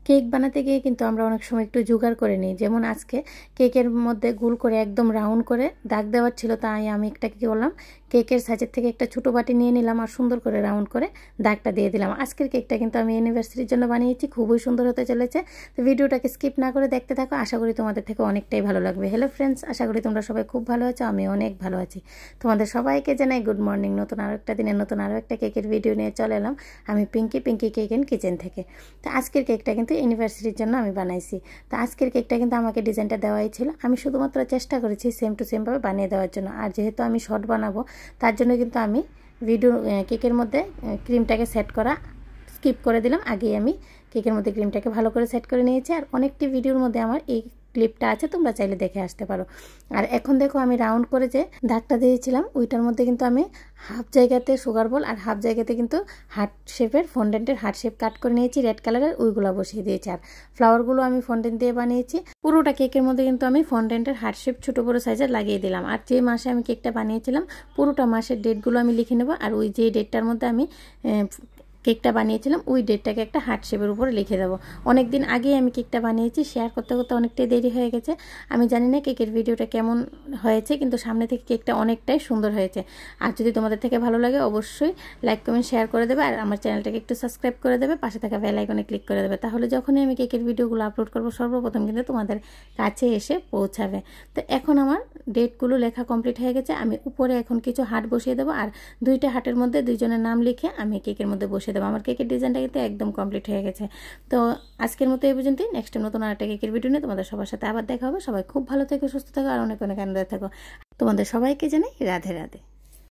Cake বানাতে গিয়ে কিন্তু আমরা অনেক সময় একটু জোগাড় করে নিই। যেমন আজকে কেকের মধ্যে গোল করে একদম রাউন্ড করে দাগ দেওয়ার ছিল, তাই আমি একটা কী করলাম, কেকের সাইজের থেকে একটা ছোটো বাটি নিয়ে নিলাম আর সুন্দর করে রাউন্ড করে দাগটা দিয়ে দিলাম। আজকের কেকটা কিন্তু আমি অ্যানিভার্সারির জন্য বানিয়েছি, খুবই সুন্দর হতে চলেছে। তো ভিডিওটাকে স্কিপ না করে দেখতে থাকো, আশা করি তোমাদের থেকে অনেকটাই ভালো লাগবে। হ্যালো ফ্রেন্ডস, আশা করি তোমরা সবাই খুব ভালো আছো, আমি অনেক ভালো আছি। তোমাদের সবাইকে জানাই গুড মর্নিং। নতুন আরও একটা দিনে নতুন আরও একটা কেকের ভিডিও নিয়ে চলে এলাম আমি পিঙ্কি কেক এন্ড কিচেন থেকে। তো আজকের কেকটা কিন্তু অ্যানিভার্সারির জন্য আমি বানাইছি। তো আজকের কেকটা কিন্তু আমাকে ডিজাইনটা দেওয়াই ছিল, আমি শুধুমাত্র চেষ্টা করেছি সেম টু সেমভাবে বানিয়ে দেওয়ার জন্য। আর যেহেতু আমি শর্ট বানাবো তার জন্য কিন্তু আমি কেকের মধ্যে ক্রিমটাকে সেট করা স্কিপ করে দিলাম। আগেই আমি কেকের মধ্যে ক্রিমটাকে ভালো করে সেট করে নিয়েছি, আর অনেকটি ভিডিওর মধ্যে আমার এই ক্লিপটা আছে, তোমরা চাইলে দেখে আসতে পারো। আর এখন দেখো আমি রাউন্ড করে যে দাগটা দিয়েছিলাম ওইটার মধ্যে কিন্তু আমি হাফ জায়গাতে সুগার বল আর হাফ জায়গাতে কিন্তু হার্ট শেপের ফন্ডেন্টের হার্ট শেপ কাট করে নিয়েছি রেড কালারের, ওইগুলো বসিয়ে দিয়েছি। আর ফ্লাওয়ারগুলো আমি ফন্ডেন্ট দিয়ে বানিয়েছি। পুরোটা কেকের মধ্যে কিন্তু আমি ফন্ডেন্টের হার্ট শেপ ছোটো বড়ো সাইজের লাগিয়ে দিলাম। আর যে মাসে আমি কেকটা বানিয়েছিলাম পুরোটা মাসের ডেটগুলো আমি লিখে নেব, আর ওই যে ডেটটার মধ্যে আমি কেকটা বানিয়েছিলাম ওই ডেটটাকে একটা হার্ট শেপের উপরে লিখে দেবো। অনেক দিন আগেই আমি কেকটা বানিয়েছি, শেয়ার করতে করতে অনেকটাই দেরি হয়ে গেছে। আমি জানি না কেকের ভিডিওটা কেমন হয়েছে, কিন্তু সামনে থেকে কেকটা অনেকটাই সুন্দর হয়েছে। আর যদি তোমাদের থেকে ভালো লাগে অবশ্যই লাইক কমেন্ট শেয়ার করে দেবে, আর আমার চ্যানেলটাকে একটু সাবস্ক্রাইব করে দেবে, পাশে থাকা বেল আইকনে ক্লিক করে দেবে। তাহলে যখনই আমি কেকের ভিডিওগুলো আপলোড করবো সর্বপ্রথম কিন্তু তোমাদের কাছে এসে পৌঁছাবে। তো এখন আমার ডেটগুলো লেখা কমপ্লিট হয়ে গেছে। আমি উপরে এখন কিছু হার্ট বসিয়ে দেবো, আর দুইটা হার্টের মধ্যে দুইজনের নাম লিখে আমি কেকের মধ্যে বসিয়ে দেবো। আমার কেকের ডিজাইনটা কিন্তু একদম কমপ্লিট হয়ে গেছে। তো আজকের মতো এই পর্যন্তই। নেক্সট টাইম নতুন আরেকটা কেকের ভিডিও নিয়ে তোমাদের সবার সাথে আবার দেখা হবে। সবাই খুব ভালো থেকো, সুস্থ থাকো, আর অনেক অনেক আনন্দে থাকো। তোমাদের সবাইকে জানাই রাধে রাধে।